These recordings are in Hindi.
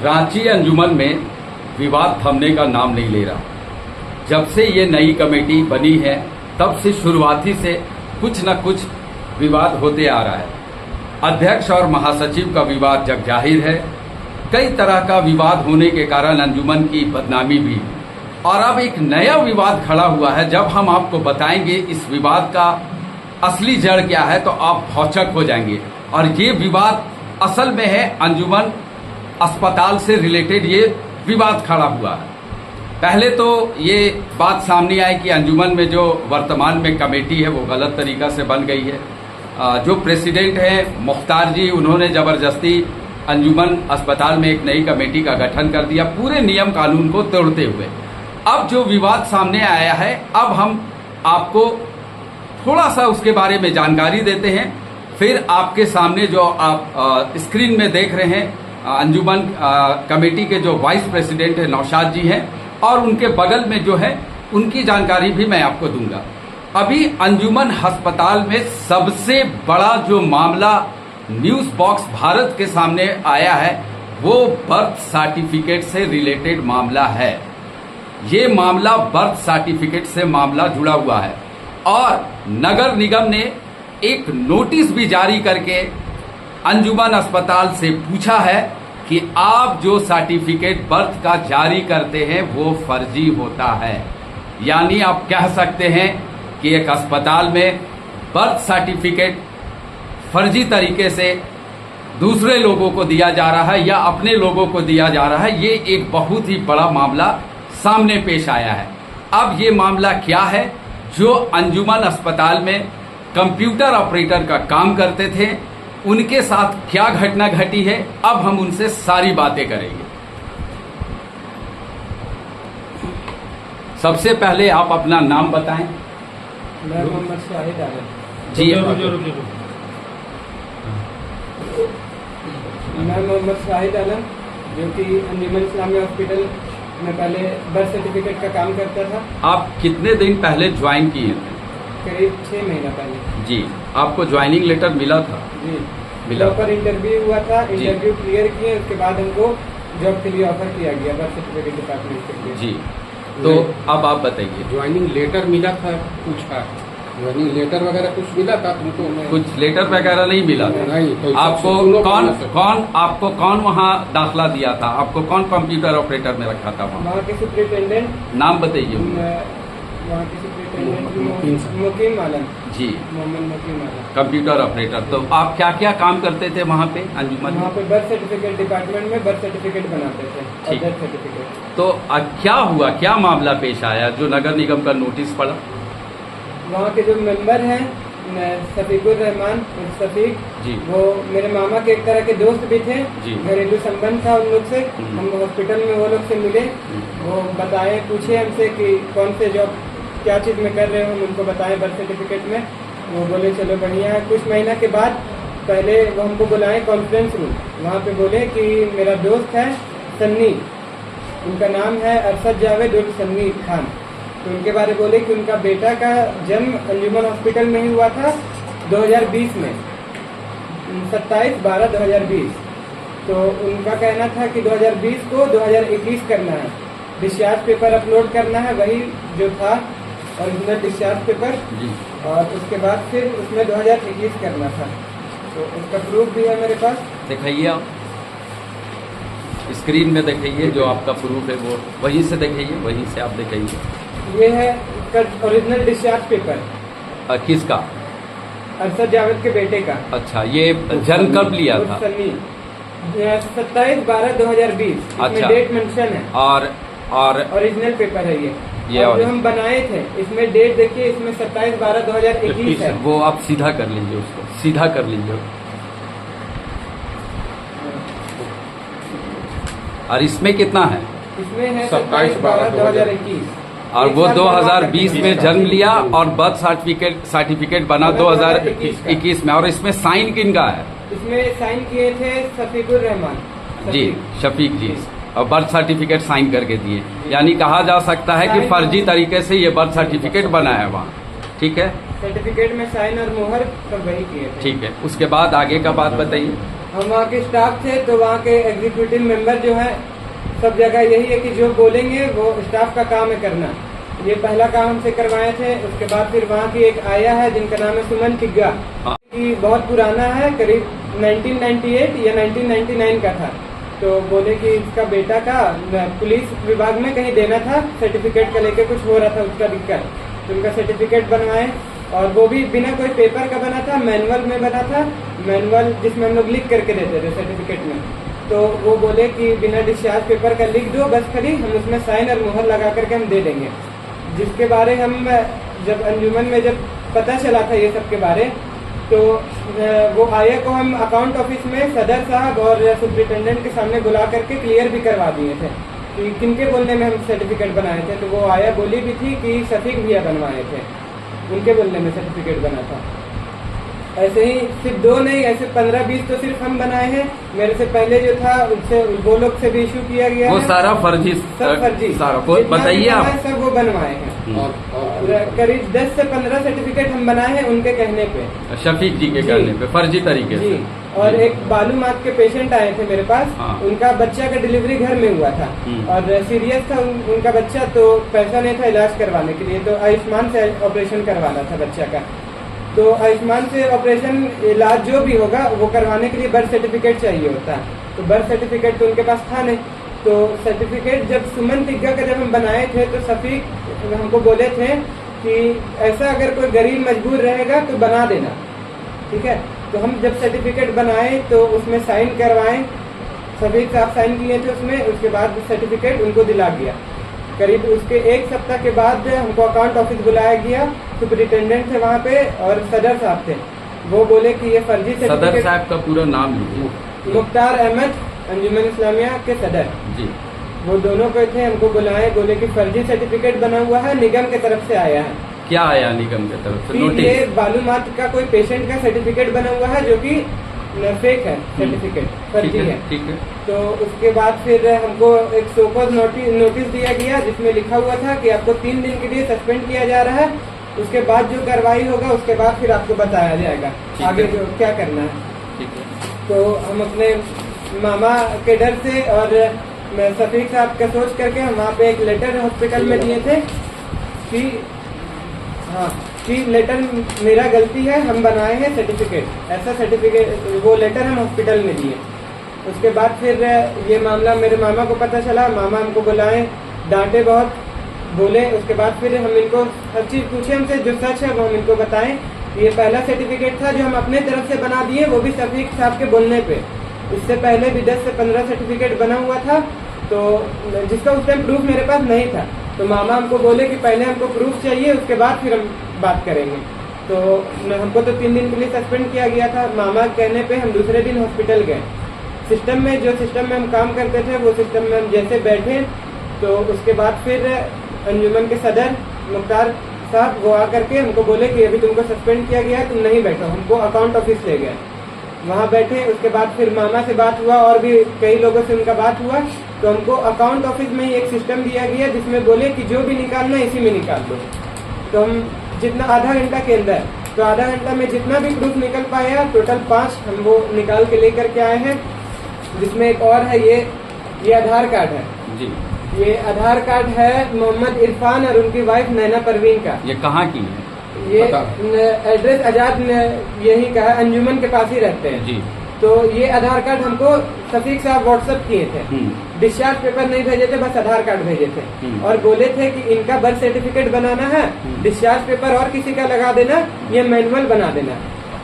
रांची अंजुमन में विवाद थमने का नाम नहीं ले रहा। जब से ये नई कमेटी बनी है तब से शुरुआती से कुछ न कुछ विवाद होते आ रहा है। अध्यक्ष और महासचिव का विवाद जग जाहिर है। कई तरह का विवाद होने के कारण अंजुमन की बदनामी भी, और अब एक नया विवाद खड़ा हुआ है। जब हम आपको बताएंगे इस विवाद का असली जड़ क्या है तो आप भौचक हो जाएंगे। और ये विवाद असल में है अंजुमन अस्पताल से रिलेटेड ये विवाद खड़ा हुआ है। पहले तो ये बात सामने आई कि अंजुमन में जो वर्तमान में कमेटी है वो गलत तरीका से बन गई है। जो प्रेसिडेंट हैं मुख्तार जी, उन्होंने ज़बरदस्ती अंजुमन अस्पताल में एक नई कमेटी का गठन कर दिया, पूरे नियम कानून को तोड़ते हुए। अब जो विवाद सामने आया है, अब हम आपको थोड़ा सा उसके बारे में जानकारी देते हैं। फिर आपके सामने जो आप स्क्रीन में देख रहे हैं अंजुमन कमेटी के जो वाइस प्रेसिडेंट है नौशाद जी हैं, और उनके बगल में जो है उनकी जानकारी भी मैं आपको दूंगा। अभी अंजुमन अस्पताल में सबसे बड़ा जो मामला न्यूज़ बॉक्स भारत के सामने आया है वो बर्थ सर्टिफिकेट से रिलेटेड मामला है। ये मामला बर्थ सर्टिफिकेट से मामला जुड़ा हुआ है, और नगर निगम ने एक नोटिस भी जारी करके अंजुमन अस्पताल से पूछा है कि आप जो सर्टिफिकेट बर्थ का जारी करते हैं वो फर्जी होता है। यानी आप कह सकते हैं कि एक अस्पताल में बर्थ सर्टिफिकेट फर्जी तरीके से दूसरे लोगों को दिया जा रहा है या अपने लोगों को दिया जा रहा है। ये एक बहुत ही बड़ा मामला सामने पेश आया है। अब ये मामला क्या है? जो अंजुमन अस्पताल में कंप्यूटर ऑपरेटर का काम करते थे उनके साथ क्या घटना घटी है, अब हम उनसे सारी बातें करेंगे। सबसे पहले आप अपना नाम बताएं। मैं मोहम्मद शाहिद आलम। जी, मैं मोहम्मद शाहिद आलम, जो कि अंजुमन इस्लामिया हॉस्पिटल में पहले बर्थ सर्टिफिकेट का काम करता था। आप कितने दिन पहले ज्वाइन किए थे? करीब 6 महीना पहले। जी, आपको ज्वाइनिंग लेटर मिला था? जी, मिला। प्रॉपर इंटरव्यू हुआ था, इंटरव्यू क्लियर किए, उसके बाद हमको जॉब के लिए ऑफर किया गया बर्थ सर्टिफिकेट डिपार्टमेंट के लिए। जी, तो अब आप बताइए। ज्वाइनिंग लेटर मिला था? पूछा ज्वाइनिंग लेटर वगैरह कुछ मिला था तुमको? कुछ लेटर वगैरह नहीं मिला था? नहीं। तो आपको कौन वहाँ दाखिला दिया था? आपको कौन कंप्यूटर ऑपरेटर में रखा था वहाँ के सुप्रिंटेंडेंट? नाम बताइए। वहाँ के सुप्रिंटेंडेंट मुकीम आलम जी, मोहम्मद मुकीम आलम, कंप्यूटर ऑपरेटर। तो आप क्या क्या काम करते थे वहाँ पे अंजुमन में? वहाँ पे बर्थ सर्टिफिकेट डिपार्टमेंट में बर्थ सर्टिफिकेट बनाते थे और ठीक। Death certificate. तो क्या हुआ, क्या मामला पेश आया जो नगर निगम का नोटिस पड़ा? वहाँ के जो मेंबर हैं शफीकुर रहमान और शफीक जी, वो मेरे मामा के एक तरह के दोस्त भी थे। जी। घरेलू संबंध था उन लोग से। हम हॉस्पिटल में वो लोग से मिले, वो बताए, पूछे हमसे कि कौन से जॉब क्या चीज़ में कर रहे हो, हम उनको बताए बर्थ सर्टिफिकेट में। वो बोले चलो बढ़िया है। कुछ महीना के बाद पहले वो हमको बुलाए कॉन्फ्रेंस रूम, वहाँ पे बोले कि मेरा दोस्त है सन्नी, उनका नाम है अरशद जावेद उर्फ सन्नी खान, तो उनके बारे में बोले कि उनका बेटा का जन्म अंजुमन हॉस्पिटल में ही हुआ था 2020 में, 27/12/2020। तो उनका कहना था कि 2020 को 2021 करना है, डिस्चार्ज पेपर अपलोड करना है, वही जो था ओरिजिनल डिस्चार्ज पेपर, और उसके बाद फिर उसमें 2021 करना था। तो उसका प्रूफ भी है मेरे पास। दिखाइए आप स्क्रीन में, दिखाइए जो आपका प्रूफ है वो वहीं से दिखाइए, वहीं से आप दिखाइए। ये है उसका ओरिजिनल डिस्चार्ज पेपर। किसका? अरशद जावेद के बेटे का। अच्छा, ये जन्म कब लिया था? 27/12/2020। अच्छा, इसमें डेट मेंशन है और ओरिजिनल पेपर है ये। ये और जो हम बनाए थे इसमें डेट देखिए, इसमें 27/12/2021 है। वो आप सीधा कर लीजिए, उसको सीधा कर लीजिए। और इसमें कितना है? इसमें है 27/12/2021। और वो 2020 में जन्म लिया और बर्थ सर्टिफिकेट बना 2021 में। और इसमें साइन किन का है? इसमें साइन किए थे शफीकुर रहमान जी, शफीक जी, और बर्थ सर्टिफिकेट साइन करके दिए। यानी कहा जा सकता है कि फर्जी तरीके से ये बर्थ सर्टिफिकेट बना है वहाँ। ठीक है, सर्टिफिकेट में साइन और मोहर सब वही किए थे। ठीक है। उसके बाद आगे का बात बताइए। हम वहाँ के स्टाफ थे, तो वहाँ के एग्जीक्यूटिव मेंबर जो है सब जगह यही है कि जो बोलेंगे वो स्टाफ का काम है करना। ये पहला काम हमसे करवाए थे। उसके बाद फिर वहाँ की एक आया है जिनका नाम है सुमन तिग्गा, कि बहुत पुराना है, करीब 1998 या 1999 का था। तो बोले कि इसका बेटा का पुलिस विभाग में कहीं देना था, सर्टिफिकेट का लेके कुछ हो रहा था उसका दिक्कत, तो उनका सर्टिफिकेट बनवाए, और वो भी बिना कोई पेपर का बना था, मैनुअल में बना था, मैनुअल जिसमें हम लोग लिख करके देते थे सर्टिफिकेट में। तो वो बोले कि बिना डिस्चार्ज पेपर का लिख दो बस, खाली हम उसमें साइन और मुहर लगा करके हम दे देंगे। जिसके बारे हम जब अंजुमन में जब पता चला था ये सब के बारे, तो वो आया को हम अकाउंट ऑफिस में सदर साहब और सुप्रिटेंडेंट के सामने बुला करके क्लियर भी करवा दिए थे कि किनके बोलने में हम सर्टिफिकेट बनाए थे। तो वो आया बोली भी थी कि शफीक भैया बनवाए थे, उनके बोलने में सर्टिफिकेट बना था। ऐसे ही सिर्फ 2 नहीं, ऐसे 15-20 तो सिर्फ हम बनाए हैं। मेरे से पहले जो था उनसे वो लोग से भी इशू किया गया वो है। सारा फर्जी, सब फर्जी, सारा बताइए आप। सब वो बनवाए हैं। और करीब 10 से 15 सर्टिफिकेट हम बनाए हैं उनके कहने पे, शफीक जी के कहने पे, फर्जी तरीके से। और एक बालूमाथ के पेशेंट आए थे मेरे पास, हाँ। उनका बच्चा का डिलीवरी घर में हुआ था और सीरियस था उनका बच्चा, तो पैसा नहीं था इलाज करवाने के लिए, तो आयुष्मान से ऑपरेशन करवाना था बच्चा का। तो आयुष्मान से ऑपरेशन इलाज जो भी होगा वो करवाने के लिए बर्थ सर्टिफिकेट चाहिए होता है। तो बर्थ सर्टिफिकेट तो उनके पास था नहीं, तो सर्टिफिकेट जब सुमन तिग्गा का जब हम बनाए थे तो शफीक हमको बोले थे कि ऐसा अगर कोई गरीब मजबूर रहेगा तो बना देना, ठीक है। तो हम जब सर्टिफिकेट बनाए तो उसमें साइन करवाए, शफीक साहब साइन किए थे उसमें। उसके बाद सर्टिफिकेट उनको दिला गया। करीब उसके 1 सप्ताह के बाद हमको अकाउंट ऑफिस बुलाया गया, सुपरिटेंडेंट थे वहाँ पे और सदर साहब थे। वो बोले कि ये फर्जी सर्टिफिकेट। सदर साहब का पूरा नाम लीजिए। मुख्तार अहमद, अंजुमन इस्लामिया के सदर जी। वो दोनों को थे, हमको बुलाए, बोले कि फर्जी सर्टिफिकेट बना हुआ है, निगम की तरफ से आया है। क्या आया निगम की तरफ से? कि नोटिस। ये बालूमाथ का कोई पेशेंट का सर्टिफिकेट बना हुआ है जो कि फेक है, सर्टिफिकेट फर्जी है। ठीक है। तो उसके बाद फिर हमको एक सोकॉज नोटिस दिया गया जिसमें लिखा हुआ था कि आपको 3 दिन के लिए सस्पेंड किया जा रहा है, उसके बाद जो कार्रवाई होगा उसके बाद फिर आपको बताया जाएगा आगे जो क्या करना है। ठीक है। तो हम अपने मामा के डर से और मैं शफीक साहब का सोच करके हम वहाँ पे एक लेटर हॉस्पिटल में दिए थे कि हाँ कि लेटर मेरा गलती है, हम बनाए हैं सर्टिफिकेट, ऐसा सर्टिफिकेट। वो लेटर हम हॉस्पिटल में दिए। उसके बाद फिर ये मामला मेरे मामा को पता चला, मामा हमको बुलाए, डांटे बहुत, बोले। उसके बाद फिर हम इनको हर चीज़ पूछे हमसे, जो सच है वो हम इनको बताएं। ये पहला सर्टिफिकेट था जो हम अपने तरफ से बना दिए, वो भी शफीक साहब के बोलने पे। इससे पहले भी 10 से 15 सर्टिफिकेट बना हुआ था, तो जिसका उस टाइम प्रूफ मेरे पास नहीं था। तो मामा हमको बोले कि पहले हमको प्रूफ चाहिए, उसके बाद फिर हम बात करेंगे। तो हमको तो 3 दिन के लिए सस्पेंड किया गया था। मामा कहने पे हम दूसरे दिन हॉस्पिटल गए। सिस्टम में जो सिस्टम में हम काम करते थे वो सिस्टम में हम जैसे बैठे, तो उसके बाद फिर अंजुमन के सदर मुख्तार साहब वो आकर के हमको बोले कि अभी तुमको सस्पेंड किया गया है, तुम नहीं बैठो। हमको अकाउंट ऑफिस ले गए, वहाँ बैठे। उसके बाद फिर मामा से बात हुआ और भी कई लोगों से उनका बात हुआ, तो हमको अकाउंट ऑफिस में ही एक सिस्टम दिया गया जिसमें बोले कि जो भी निकालना इसी में निकाल दो। तो हम जितना आधा घंटा के अंदर, तो आधा घंटा में जितना भी प्रूफ निकल पाया, टोटल 5 हम वो निकाल के लेकर के आए हैं। जिसमें एक और है, ये आधार कार्ड है जी। ये आधार कार्ड है मोहम्मद इरफान और उनकी वाइफ नैना परवीन का। ये कहाँ की है? ये एड्रेस आजाद यही का है, अंजुमन के पास ही रहते हैं जी। तो ये आधार कार्ड हमको शफीक साहब व्हाट्सएप किए थे। डिस्चार्ज पेपर नहीं भेजे थे, बस आधार कार्ड भेजे थे और बोले थे कि इनका बर्थ सर्टिफिकेट बनाना है, डिस्चार्ज पेपर और किसी का लगा देना, ये मैनुअल बना देना।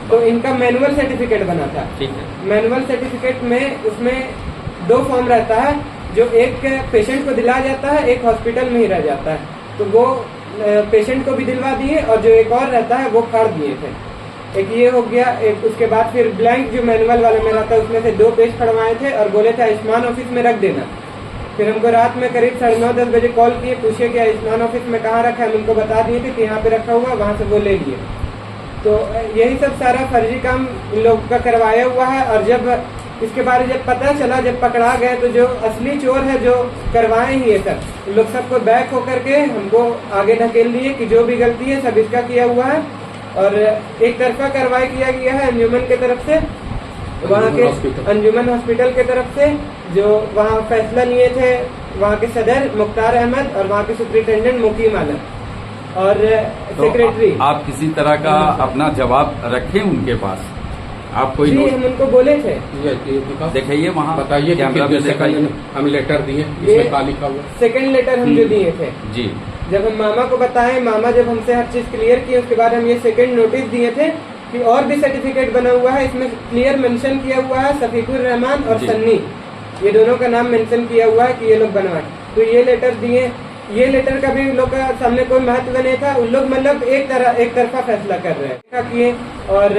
तो इनका मैनुअल सर्टिफिकेट बना था। ठीक है। मैनुअल सर्टिफिकेट में उसमें 2 फॉर्म रहता है, जो एक पेशेंट को दिलाया जाता है, एक हॉस्पिटल में ही रह जाता है। तो वो पेशेंट को भी दिलवा दिए और जो एक और रहता है वो फाड़ दिए थे। एक ये हो गया। एक उसके बाद फिर ब्लैंक जो मैनुअल वाले में रहता है उसमें से 2 पेज फड़वाए थे और बोले थे आयुष्मान ऑफिस में रख देना। फिर हमको रात में करीब 9:30-10 बजे कॉल किए, पूछे कि आयुष्मान ऑफिस में कहाँ रखा है। हम उनको बता दिए थे कि यहाँ पे रखा हुआ, वहाँ से वो ले लिए। तो यही सब सारा फर्जी काम इन लोग का करवाया हुआ है। और जब इसके बारे जब पता चला, जब पकड़ा गए, तो जो असली चोर है जो करवाए ही ये सब, लोग सबको बैक होकर के हमको आगे ढकेल दिए कि जो भी गलती है सब इसका किया हुआ है और एक तरफा कार्रवाई किया गया है अंजुमन की तरफ से। वहाँ के हॉस्पिटल। अंजुमन हॉस्पिटल के तरफ से जो वहाँ फैसला लिए थे वहाँ के सदर मुख्तार अहमद और वहाँ के सुप्रिंटेंडेंट मुकीम आलम और तो सेक्रेटरी। आप किसी तरह का अपना जवाब रखें उनके पास? आप कोई जी, हम उनको बोले थे। ये दिखाओ, दिखाइए वहाँ बताइए कि कैमरा कितने में दिखाइए। सेकंड हम लेटर दिए, ये इसमें क्या लिखा हुआ? सेकंड लेटर हम जो दिए थे, जी जब हम मामा को बताएं, मामा जब हमसे हर चीज क्लियर की, उसके बाद हम ये सेकंड नोटिस दिए थे कि और भी सर्टिफिकेट बना हुआ है, इसमें क्लियर मेंशन किया हुआ है सफीकुर रहमान और जी। सन्नी, ये दोनों का नाम मेंशन किया हुआ है कि ये लोग बनवाए। तो ये लेटर दिए। ये लेटर का भी उन लोग का सामने कोई महत्व नहीं था। उन लोग मतलब एक तरफा फैसला कर रहे हैं किए, और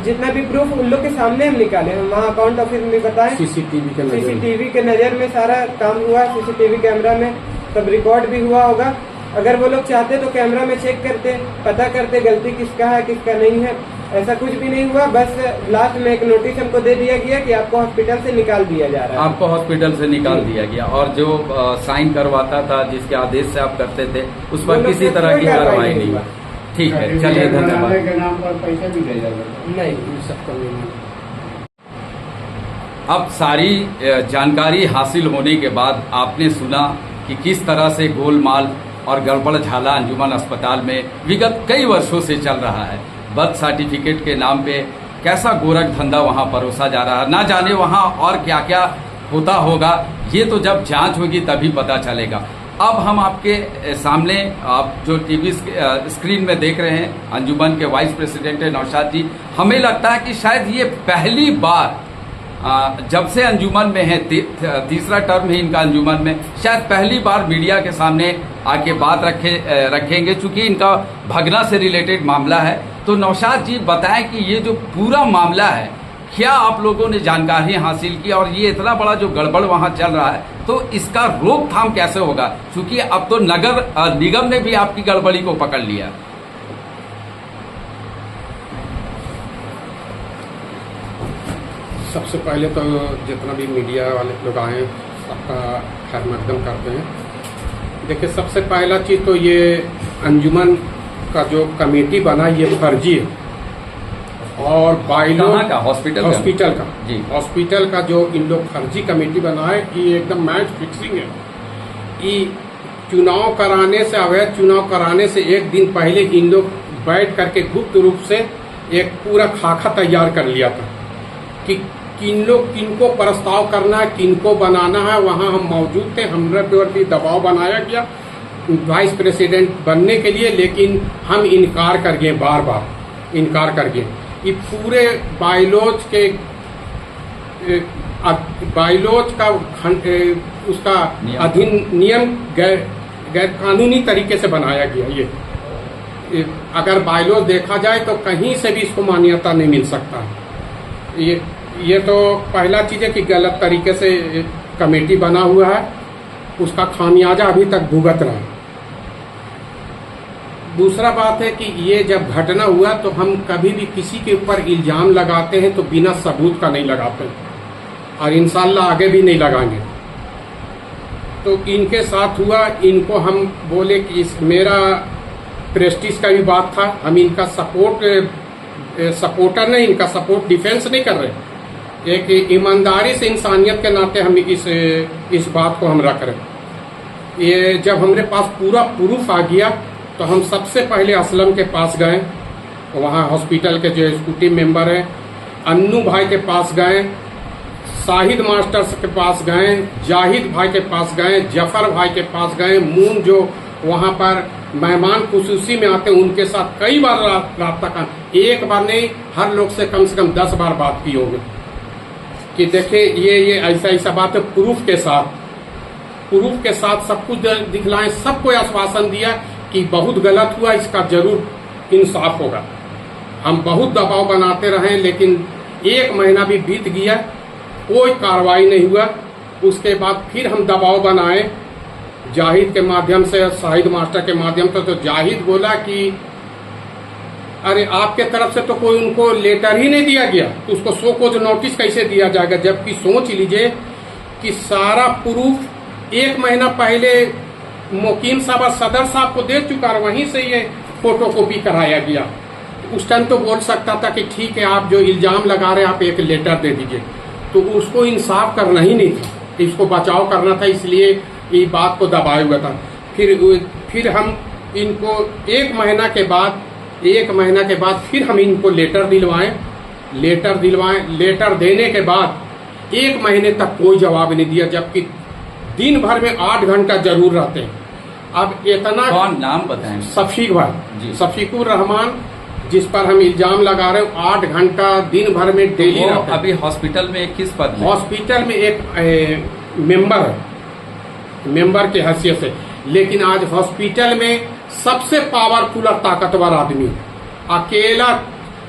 जितना भी प्रूफ उन लोग के सामने हम निकाले, हम वहाँ अकाउंट ऑफिस में बताएं, सीसीटीवी के नजर में सारा काम हुआ, सीसीटीवी कैमरा में सब रिकॉर्ड भी हुआ होगा। अगर वो लोग चाहते तो कैमरा में चेक करते, पता करते गलती किसका है किसका नहीं है। ऐसा कुछ भी नहीं हुआ, बस लास्ट में एक नोटिस हमको दे दिया गया कि आपको हॉस्पिटल से निकाल दिया जा रहा है। आपको हॉस्पिटल से निकाल दिया गया, और जो साइन करवाता था, जिसके आदेश से आप करते थे, उस पर किसी तरह की कार्रवाई नहीं हुई। ठीक है, चलिए धन्यवाद। के नाम पर पैसा भी दे जाएगा? नहीं, सबका नहीं। अब सारी जानकारी हासिल होने के बाद आपने सुना कि किस तरह से गोलमाल और गड़बड़ झाला अंजुमन अस्पताल में विगत कई वर्षों से चल रहा है। बर्थ सर्टिफिकेट के नाम पे कैसा गोरख धंधा वहां परोसा जा रहा है, ना जाने वहां और क्या क्या होता होगा, ये तो जब जांच होगी तभी पता चलेगा। अब हम आपके सामने, आप जो टीवी स्क्रीन में देख रहे हैं, अंजुमन के वाइस प्रेसिडेंट है नौशाद जी। हमें लगता है कि शायद ये पहली बार जब से अंजुमन में है, तीसरा टर्म है इनका अंजुमन में, शायद पहली बार मीडिया के सामने आके बात रखेंगे, चूंकि इनका भगना से रिलेटेड मामला है। तो नौशाद जी बताएं कि ये जो पूरा मामला है, क्या आप लोगों ने जानकारी हासिल की, और ये इतना बड़ा जो गड़बड़ वहां चल रहा है, तो इसका रोकथाम कैसे होगा? क्योंकि अब तो नगर निगम ने भी आपकी गड़बड़ी को पकड़ लिया। सबसे पहले तो जितना भी मीडिया वाले लोग आए हैं, सबका खैर मकदम करते हैं। देखिए, सबसे पहला चीज़ तो ये अंजुमन का जो कमेटी बना, ये फर्जी है। और बाइलो का हॉस्पिटल का जी, हॉस्पिटल का जो इन लोग फर्जी कमेटी बना है, ये एकदम मैच फिक्सिंग है। ये चुनाव कराने से, अवैध चुनाव कराने से एक दिन पहले इन लोग बैठ करके गुप्त रूप से एक पूरा खाका तैयार कर लिया था कि किनको प्रस्ताव करना है, किनको बनाना है। वहाँ हम मौजूद थे, हमारे पर भी दबाव बनाया गया वाइस प्रेसिडेंट बनने के लिए, लेकिन हम इनकार कर गए, बार बार इनकार कर गए। ये पूरे बाइलोज का उसका अधिनियम गैर कानूनी तरीके से बनाया गया। ये अगर बाइलोज देखा जाए तो कहीं से भी इसको मान्यता नहीं मिल सकता। ये तो पहला चीज है कि गलत तरीके से कमेटी बना हुआ है, उसका खामियाजा अभी तक भुगत रहा है। दूसरा बात है कि ये जब घटना हुआ तो हम कभी भी किसी के ऊपर इल्जाम लगाते हैं तो बिना सबूत का नहीं लगाते, और इंशाल्लाह आगे भी नहीं लगाएंगे। तो इनके साथ हुआ, इनको हम बोले कि मेरा प्रेस्टीज का भी बात था, हम इनका सपोर्टर नहीं, इनका सपोर्ट डिफेंस नहीं कर रहे। एक ईमानदारी से, इंसानियत के नाते हम इस बात को हम रख रहे। ये जब हमारे पास पूरा प्रूफ आ गया तो हम सबसे पहले असलम के पास गए, वहाँ हॉस्पिटल के जो एग्जीक्यूटिव मेंबर हैं, अन्नू भाई के पास गए, शाहिद मास्टर के पास गए, जाहिद भाई के पास गए, जफर भाई के पास गए, मून जो वहाँ पर मेहमान खुसूसी में आते हैं उनके साथ कई बार राब्ता का, एक बार नहीं, हर लोग से कम 10 बार बात की होगी कि देखिए ये ऐसा बात है। प्रूफ के साथ सब कुछ दिखलाएं, सबको आश्वासन दिया कि बहुत गलत हुआ, इसका जरूर इंसाफ होगा। हम बहुत दबाव बनाते रहे, लेकिन 1 महीना भी बीत गया, कोई कार्रवाई नहीं हुआ। उसके बाद फिर हम दबाव बनाए जाहिद के माध्यम से, शाहिद मास्टर के माध्यम से। तो जाहिद बोला कि अरे आपके तरफ से तो कोई उनको लेटर ही नहीं दिया गया, तो उसको शो कोज नोटिस कैसे दिया जाएगा? जबकि सोच लीजिए कि सारा प्रूफ 1 महीना पहले मुकीम साहब सदर साहब को दे चुका, और वहीं से ये फोटोकॉपी कराया गया। उस टाइम तो बोल सकता था कि ठीक है, आप जो इल्जाम लगा रहे हैं आप एक लेटर दे दीजिए, तो उसको इंसाफ करना ही नहीं था, इसको बचाव करना था, इसलिए ये बात को दबाए हुआ था। फिर हम इनको एक महीना के बाद फिर हम इनको लेटर दिलवाएं। लेटर देने के बाद 1 महीने तक कोई जवाब नहीं दिया, जबकि दिन भर में 8 घंटा जरूर रहते हैं। अब इतना, कौन, नाम बताएं? शफीक भाई जी। शफीकुर रहमान, जिस पर हम इल्जाम लगा रहे हैं, 8 घंटा दिन भर में डेली वो रहते हैं। अभी हॉस्पिटल में किस पद में? हॉस्पिटल में एक मेंबर है, मेंबर के हैसियत से, लेकिन आज हॉस्पिटल में सबसे पावरफुल और ताकतवर आदमी है। अकेला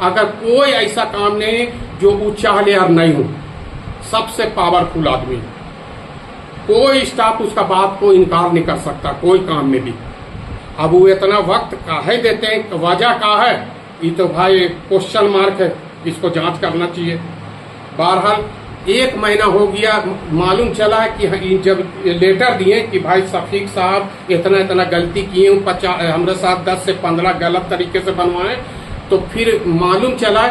अगर कोई ऐसा काम नहीं है जो वो चाह ले और नहीं हो, सबसे पावरफुल आदमी है। कोई स्टाफ उसका बात को इनकार नहीं कर सकता कोई काम में भी। अब वो इतना वक्त काहे देते हैं, वजह का है, ये तो भाई क्वेश्चन मार्क है, इसको जांच करना चाहिए। बहरहाल 1 महीना हो गया, मालूम चला है कि जब लेटर दिए कि भाई शफीक साहब इतना गलती किए, हमारे साथ 10 से 15 गलत तरीके से बनवाए, तो फिर मालूम चला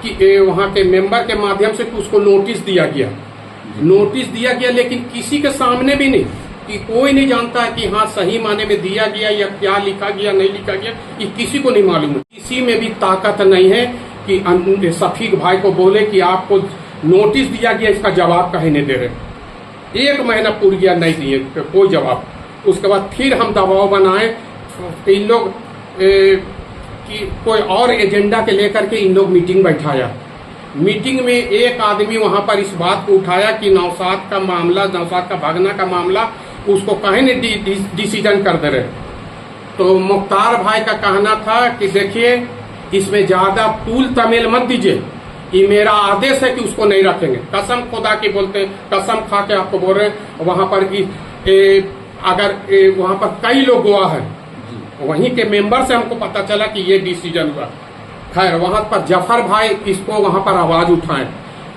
कि वहाँ के मेंबर के माध्यम से उसको नोटिस दिया गया, लेकिन किसी के सामने भी नहीं, कि कोई नहीं जानता है कि हाँ सही माने में दिया गया या क्या लिखा गया नहीं लिखा गया, ये किसी को नहीं मालूम है। किसी में भी ताकत नहीं है कि शफीक भाई को बोले कि आपको नोटिस दिया गया, इसका जवाब कहीं नहीं दे रहे। 1 महीना पूर गया, नहीं दिए कोई जवाब। उसके बाद फिर हम दबाव बनाए, इन लोग कि कोई और एजेंडा के लेकर के इन लोग मीटिंग बैठाया। मीटिंग में एक आदमी वहां पर इस बात को उठाया कि नौशाद का भागना का मामला उसको कहीं नहीं डिसीजन कर दे रहे। तो मुख्तार भाई का कहना था कि देखिए, इसमें ज्यादा तूल तमेल मत दीजिए, ये मेरा आदेश है कि उसको नहीं रखेंगे। कसम खुदा की बोलते हैं, कसम खा के आपको बोल रहे हैं। वहां पर अगर वहां पर कई लोग गवाह हैं, वहीं के मेंबर से हमको पता चला कि ये डिसीजन हुआ। खैर, वहां पर जफर भाई इसको वहां पर आवाज उठाए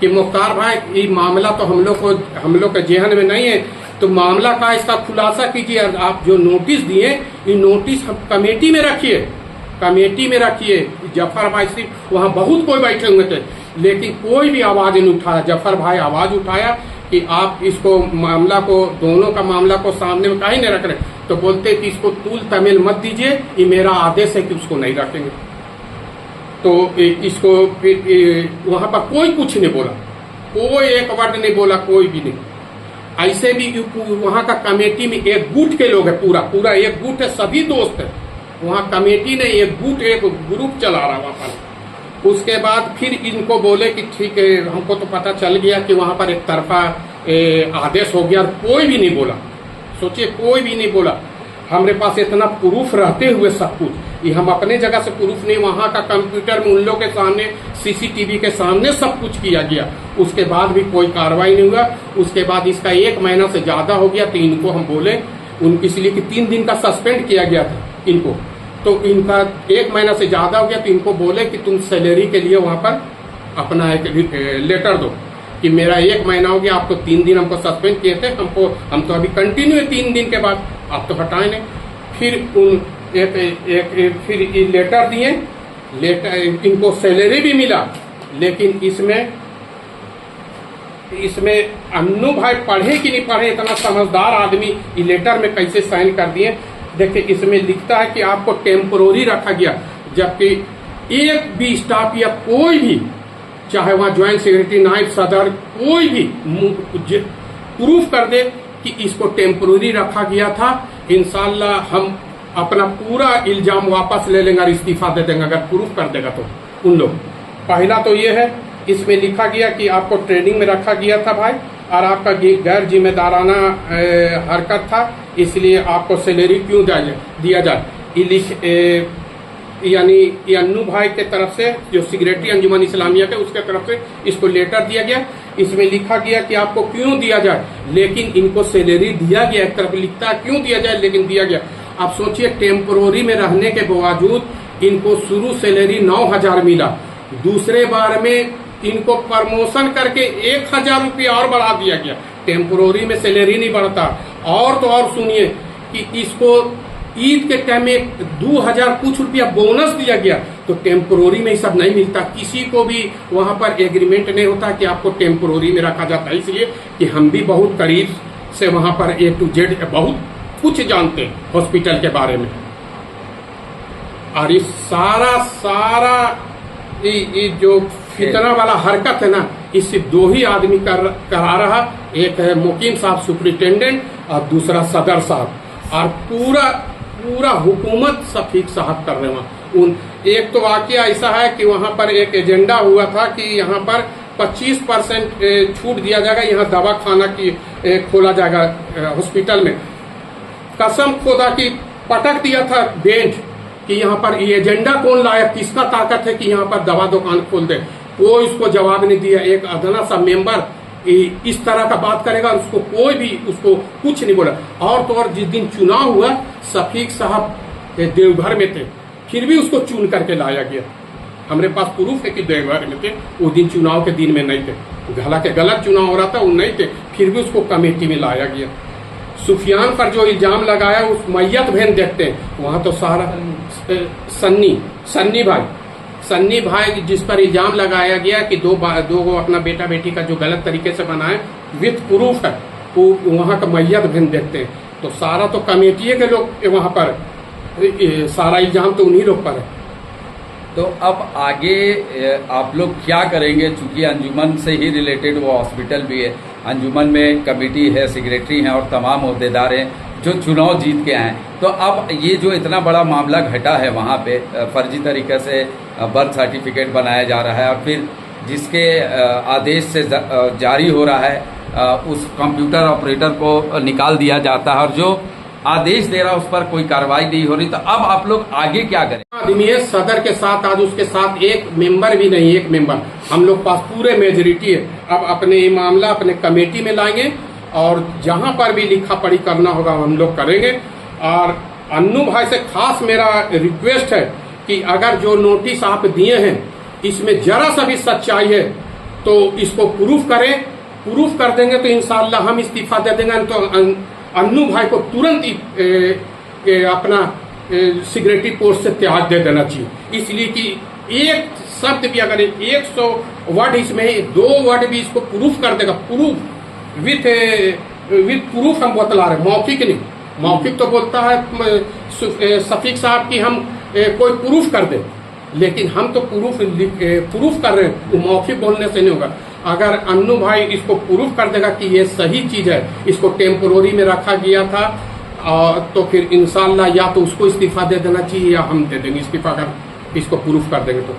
कि मुख्तार भाई, ये मामला तो हम लोग के जेहन में नहीं है, तो मामला का इसका खुलासा कीजिए। आप जो नोटिस दिए, ये नोटिस कमेटी में रखिए। जफर भाई सिर्फ, वहां बहुत कोई बैठे हुए थे, लेकिन कोई भी आवाज नहीं उठाया। जफर भाई आवाज उठाया कि आप इसको मामला को, दोनों का मामला को सामने में काहे नहीं रख रहे, तो बोलते कि इसको तूल तमेल मत दीजिए, ये मेरा आदेश है कि उसको नहीं रखेंगे। तो इसको फिर वहां पर कोई कुछ नहीं बोला, कोई एक वर्ड नहीं बोला, कोई भी नहीं। ऐसे भी वहां का कमेटी में एक गुट के लोग है, पूरा एक गुट है, सभी दोस्त है वहां। कमेटी ने एक ग्रुप चला रहा वहां पर। उसके बाद फिर इनको बोले कि ठीक है, हमको तो पता चल गया कि वहां पर एक तरफा आदेश हो गया, कोई भी नहीं बोला। सोचिए, कोई भी नहीं बोला। हमारे पास इतना प्रूफ रहते हुए सब कुछ, ये हम अपने जगह से प्रूफ नहीं, वहां का कंप्यूटर में उन लोग के सामने, सीसीटीवी के सामने सब कुछ किया गया। उसके बाद भी कोई कार्रवाई नहीं हुआ। उसके बाद इसका 1 महीना से ज्यादा हो गया, तो इनको हम बोले, इसलिए कि 3 दिन का सस्पेंड किया गया था इनको, तो इनका 1 महीना से ज्यादा हो गया, तो इनको बोले कि तुम सैलरी के लिए वहां पर अपना एक लेटर दो कि मेरा 1 महीना हो गया, आप तो 3 दिन हमको सस्पेंड किए थे, हम तो अभी कंटिन्यू 3 दिन के बाद आप तो हटाए नहीं। फिर फिर लेटर दिए, इनको सैलरी भी मिला, लेकिन इसमें अन्नू भाई पढ़े कि नहीं पढ़े, इतना समझदार आदमी ये लेटर में कैसे साइन कर दिए। देखिए, इसमें लिखता है कि आपको टेम्पोररी रखा गया, जबकि एक भी स्टाफ या कोई भी, चाहे वहां ज्वाइंट सेक्रेटरी, नायब सदर, कोई भी प्रूफ कर दे कि इसको टेम्पोररी रखा गया था, इंशाल्लाह हम अपना पूरा इल्जाम वापस ले लेंगे और इस्तीफा दे देंगे, अगर प्रूफ कर देगा तो उन लोग। पहला तो ये है, इसमें लिखा गया कि आपको ट्रेनिंग में रखा गया था भाई, और आपका गैर जिम्मेदाराना हरकत था, इसलिए आपको सैलरी क्यों दिया जाए। यानी अन्नू भाई के तरफ से, जो सेक्रेटरी अंजुमन इस्लामिया के, उसके तरफ से इसको लेटर दिया गया। इसमें लिखा गया कि आपको क्यों दिया जाए, लेकिन इनको सैलरी दिया गया। एक तरफ लिखता है क्यों दिया जाए, लेकिन दिया गया। आप सोचिए, टेम्पोररी में रहने के बावजूद इनको शुरू सैलरी 9,000 मिला, दूसरे बार में इनको प्रमोशन करके 1,000 रुपया और बढ़ा दिया गया। टेम्पोररी में सैलरी नहीं बढ़ता। और तो और सुनिए कि इसको ईद के टाइम में 2000 कुछ रुपया बोनस दिया गया, तो टेम्पोररी में ये सब नहीं मिलता। किसी को भी वहां पर एग्रीमेंट नहीं होता कि आपको टेम्पोररी में रखा जाता है, इसलिए कि हम भी बहुत करीब से वहां पर A to Z बहुत कुछ जानते हैं हॉस्पिटल के बारे में। और ये सारा ये जो फितना वाला हरकत है ना, इससे दो ही आदमी करा रहा, एक है मुकीम साहब सुपरिटेंडेंट और दूसरा सदर साहब, और पूरा हुकूमत शफीक साहब कर रहे हैं। एक तो वाकया ऐसा है कि वहां पर एक एजेंडा हुआ था कि यहाँ पर 25% छूट दिया जाएगा, यहाँ दवा खाना की खोला जाएगा हॉस्पिटल में। कसम खुदा की पटक दिया था बेंच कि यहाँ पर ये एजेंडा कौन लाया, किसका ताकत है कि यहाँ पर दवा दुकान खोल दे। कोई उसको जवाब नहीं दिया। एक अदना सा मेंबर इस तरह का बात करेगा, उसको कोई भी उसको कुछ नहीं बोला। और तो और जिस दिन चुनाव हुआ, शफीक साहब देवघर में थे, फिर भी उसको चुन करके लाया गया। हमारे पास प्रूफ है कि देवघर में थे, वो दिन चुनाव के दिन में नहीं थे। हालांकि गलत चुनाव हो रहा था, वो नहीं थे, फिर भी उसको कमेटी में लाया गया। सुफियान पर जो इल्जाम लगाया, उस मैयत बहन देखते हैं वहां तो सारा सन्नी भाई जिस पर इल्जाम लगाया गया कि दो अपना बेटा बेटी का जो गलत तरीके से बनाए, विथ प्रूफ है, वो वहां का मैयत बहन देखते हैं। तो सारा तो कमेटी के लोग वहां पर, सारा इल्जाम तो उन्हीं लोग पर है। तो अब आगे आप लोग क्या करेंगे? चूंकि अंजुमन से ही रिलेटेड वो हॉस्पिटल भी है, अंजुमन में कमेटी है, सेक्रेटरी हैं और तमाम ओहदेदार हैं जो चुनाव जीत के आए। तो अब ये जो इतना बड़ा मामला घटा है वहाँ पे, फर्जी तरीके से बर्थ सर्टिफिकेट बनाया जा रहा है और फिर जिसके आदेश से जारी हो रहा है उस कंप्यूटर ऑपरेटर को निकाल दिया जाता है और जो आदेश दे रहा है उस पर कोई कार्रवाई नहीं हो रही। तो अब आप लोग आगे क्या करें? आदमी है सदर के साथ, आज उसके साथ एक मेंबर भी नहीं, एक मेंबर, हम लोग पास पूरे मेजोरिटी है। अब अपने ये मामला अपने कमेटी में लाएंगे और जहां पर भी लिखा पढ़ी करना होगा हम लोग करेंगे। और अन्नू भाई से खास मेरा रिक्वेस्ट है कि अगर जो नोटिस आप दिए हैं इसमें जरा सा भी सच्चाई है तो इसको प्रूफ करें। प्रूफ कर देंगे तो इंशाल्लाह हम इस्तीफा दे देंगे। तो अन्नू भाई को तुरंत अपना सिक्योरिटी पोस्ट से त्याग दे देना चाहिए, इसलिए कि एक शब्द भी अगर 100 वर्ड इसमें 2 वर्ड भी इसको प्रूफ कर देगा, प्रूफ विथ प्रूफ हम बतला रहे, मौखिक नहीं। मौखिक तो बोलता है शफीक साहब की हम कोई प्रूफ कर दे, लेकिन हम तो प्रूफ कर रहे हैं, वो मौखिक बोलने से नहीं होगा। अगर अन्नू भाई इसको प्रूफ कर देगा कि ये सही चीज है, इसको टेम्पोररी में रखा गया था, तो फिर इंशाल्लाह या तो उसको इस्तीफा दे देना चाहिए या हम दे देंगे इस्तीफा, अगर इसको प्रूफ कर देंगे तो।